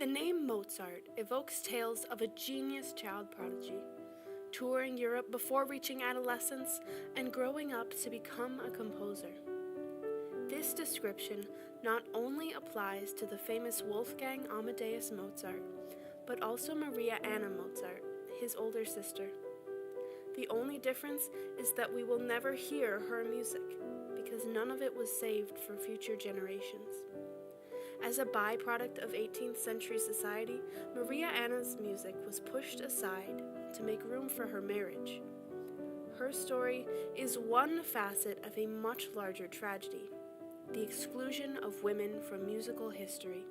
The name Mozart evokes tales of a genius child prodigy, touring Europe before reaching adolescence and growing up to become a composer. This description not only applies to the famous Wolfgang Amadeus Mozart, but also Maria Anna Mozart, his older sister. The only difference is that we will never hear her music, because none of it was saved for future generations. As a byproduct of 18th century society, Maria Anna's music was pushed aside to make room for her marriage. Her story is one facet of a much larger tragedy, the exclusion of women from musical history.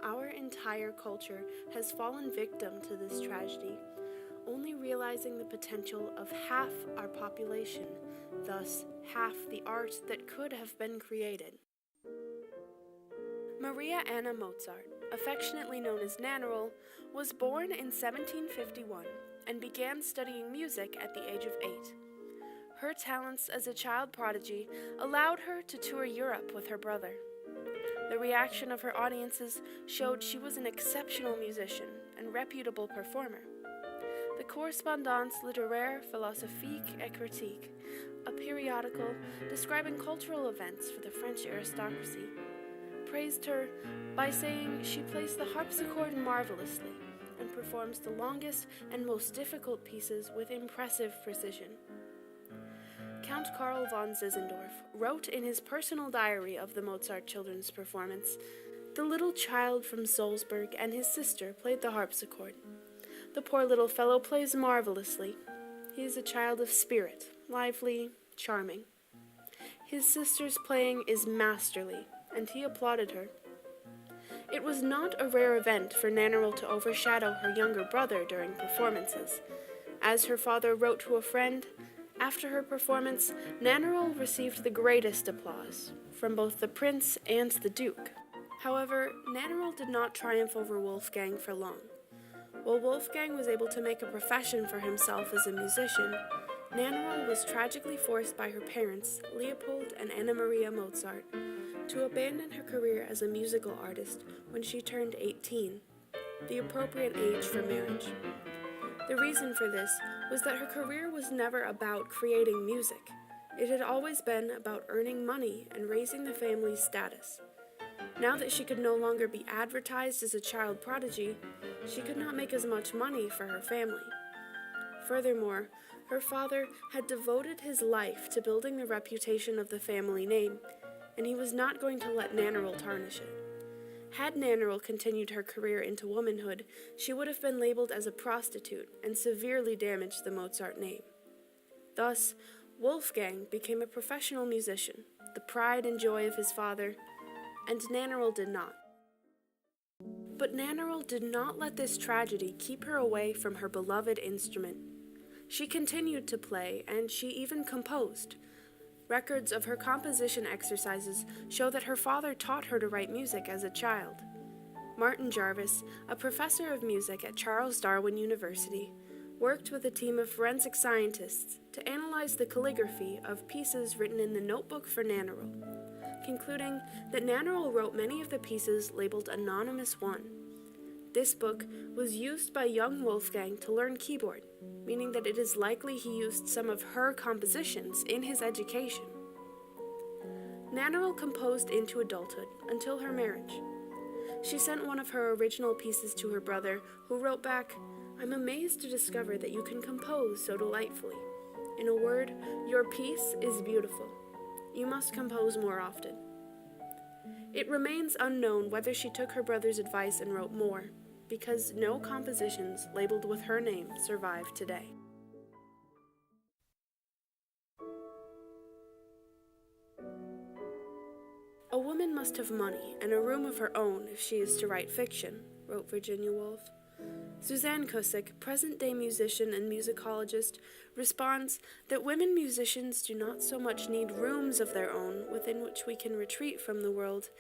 Our entire culture has fallen victim to this tragedy, only realizing the potential of half our population, thus half the art that could have been created. Maria Anna Mozart, affectionately known as Nannerl, was born in 1751 and began studying music at the age of 8. Her talents as a child prodigy allowed her to tour Europe with her brother. The reaction of her audiences showed she was an exceptional musician and reputable performer. The Correspondance littéraire philosophique et critique, a periodical describing cultural events for the French aristocracy, praised her by saying she plays the harpsichord marvelously and performs the longest and most difficult pieces with impressive precision. Count Karl von Zinzendorf wrote in his personal diary of the Mozart children's performance, "The little child from Salzburg and his sister played the harpsichord. The poor little fellow plays marvelously. He is a child of spirit, lively, charming. His sister's playing is masterly, and he applauded her." It was not a rare event for Nannerl to overshadow her younger brother during performances. As her father wrote to a friend, after her performance, Nannerl received the greatest applause from both the prince and the duke. However, Nannerl did not triumph over Wolfgang for long. While Wolfgang was able to make a profession for himself as a musician, Nannerl was tragically forced by her parents, Leopold and Anna Maria Mozart, to abandon her career as a musical artist when she turned 18, the appropriate age for marriage. The reason for this was that her career was never about creating music. It had always been about earning money and raising the family's status. Now that she could no longer be advertised as a child prodigy, she could not make as much money for her family. Furthermore, her father had devoted his life to building the reputation of the family name, and he was not going to let Nannerl tarnish it. Had Nannerl continued her career into womanhood, she would have been labeled as a prostitute and severely damaged the Mozart name. Thus, Wolfgang became a professional musician, the pride and joy of his father, and Nannerl did not. But Nannerl did not let this tragedy keep her away from her beloved instrument. She continued to play, and she even composed. Records of her composition exercises show that her father taught her to write music as a child. Martin Jarvis, a professor of music at Charles Darwin University, worked with a team of forensic scientists to analyze the calligraphy of pieces written in the notebook for Nannerl, concluding that Nannerl wrote many of the pieces labeled Anonymous 1. This book was used by young Wolfgang to learn keyboard, meaning that it is likely he used some of her compositions in his education. Nannerl composed into adulthood until her marriage. She sent one of her original pieces to her brother, who wrote back, "I'm amazed to discover that you can compose so delightfully. In a word, your piece is beautiful. You must compose more often." It remains unknown whether she took her brother's advice and wrote more, because no compositions labeled with her name survive today. "A woman must have money and a room of her own if she is to write fiction," wrote Virginia Woolf. Suzanne Cusick, present-day musician and musicologist, responds that women musicians do not so much need rooms of their own within which we can retreat from the world,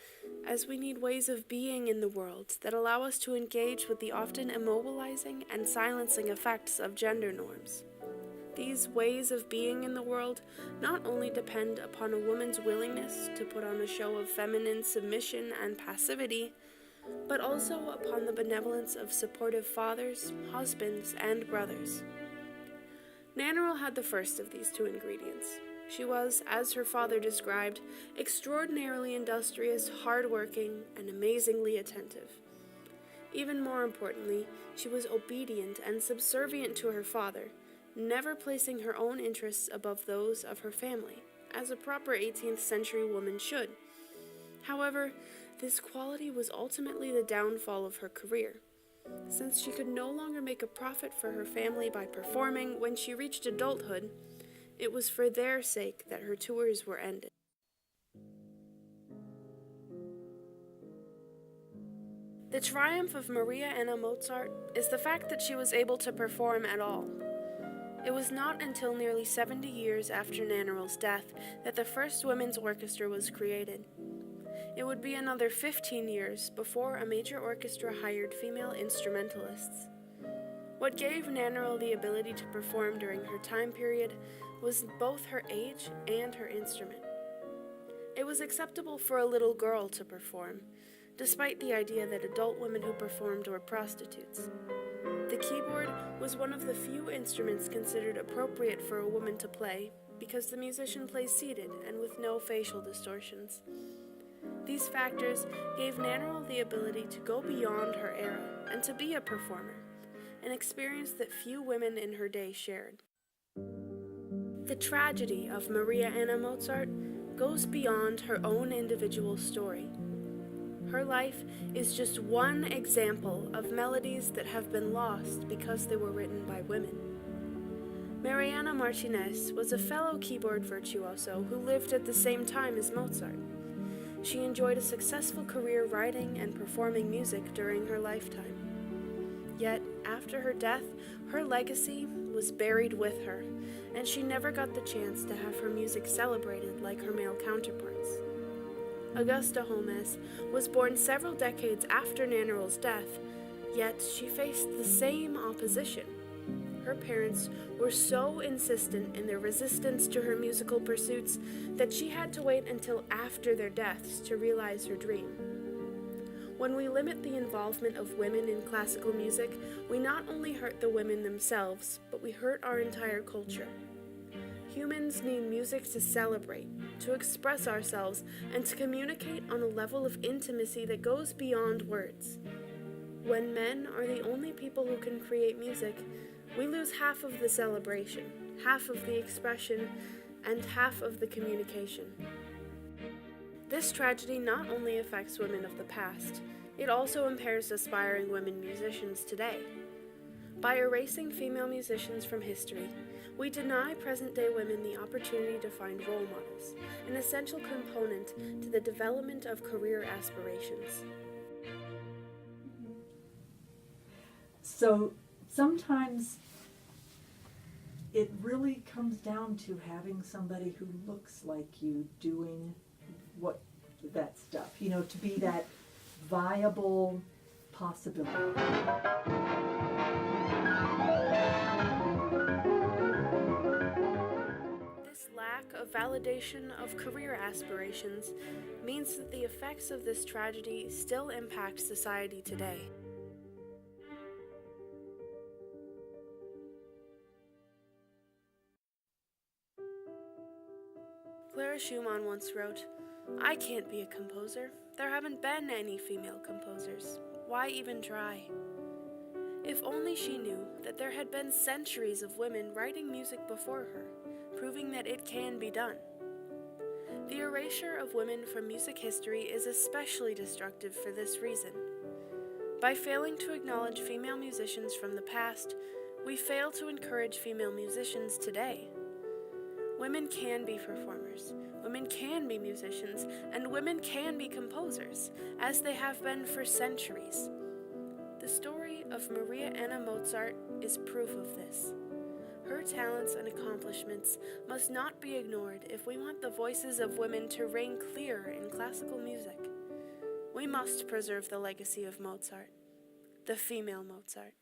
as we need ways of being in the world that allow us to engage with the often immobilizing and silencing effects of gender norms. These ways of being in the world not only depend upon a woman's willingness to put on a show of feminine submission and passivity, but also upon the benevolence of supportive fathers, husbands, and brothers. Nannerl had the first of these two ingredients. She was, as her father described, extraordinarily industrious, hard-working, and amazingly attentive. Even more importantly, she was obedient and subservient to her father, never placing her own interests above those of her family, as a proper 18th century woman should. However, this quality was ultimately the downfall of her career. Since she could no longer make a profit for her family by performing when she reached adulthood, it was for their sake that her tours were ended. The triumph of Maria Anna Mozart is the fact that she was able to perform at all. It was not until nearly 70 years after Nannerl's death that the first women's orchestra was created. It would be another 15 years before a major orchestra hired female instrumentalists. What gave Nannerl the ability to perform during her time period was both her age and her instrument. It was acceptable for a little girl to perform, despite the idea that adult women who performed were prostitutes. The keyboard was one of the few instruments considered appropriate for a woman to play because the musician plays seated and with no facial distortions. These factors gave Nannerl the ability to go beyond her era and to be a performer, an experience that few women in her day shared. The tragedy of Maria Anna Mozart goes beyond her own individual story. Her life is just one example of melodies that have been lost because they were written by women. Mariana Martinez was a fellow keyboard virtuoso who lived at the same time as Mozart. She enjoyed a successful career writing and performing music during her lifetime. Yet, after her death, her legacy was buried with her, and she never got the chance to have her music celebrated like her male counterparts. Augusta Holmes was born several decades after Nannerl's death, yet she faced the same opposition. Her parents were so insistent in their resistance to her musical pursuits that she had to wait until after their deaths to realize her dream. When we limit the involvement of women in classical music, we not only hurt the women themselves, but we hurt our entire culture. Humans need music to celebrate, to express ourselves, and to communicate on a level of intimacy that goes beyond words. When men are the only people who can create music, we lose half of the celebration, half of the expression, and half of the communication. This tragedy not only affects women of the past, it also impairs aspiring women musicians today. By erasing female musicians from history, we deny present-day women the opportunity to find role models, an essential component to the development of career aspirations. So sometimes it really comes down to having somebody who looks like you doing that stuff, to be that viable possibility. This lack of validation of career aspirations means that the effects of this tragedy still impact society today. Clara Schumann once wrote, "I can't be a composer. There haven't been any female composers. Why even try?" If only she knew that there had been centuries of women writing music before her, proving that it can be done. The erasure of women from music history is especially destructive for this reason. By failing to acknowledge female musicians from the past, we fail to encourage female musicians today. Women can be performers, women can be musicians, and women can be composers, as they have been for centuries. The story of Maria Anna Mozart is proof of this. Her talents and accomplishments must not be ignored if we want the voices of women to ring clear in classical music. We must preserve the legacy of Mozart, the female Mozart.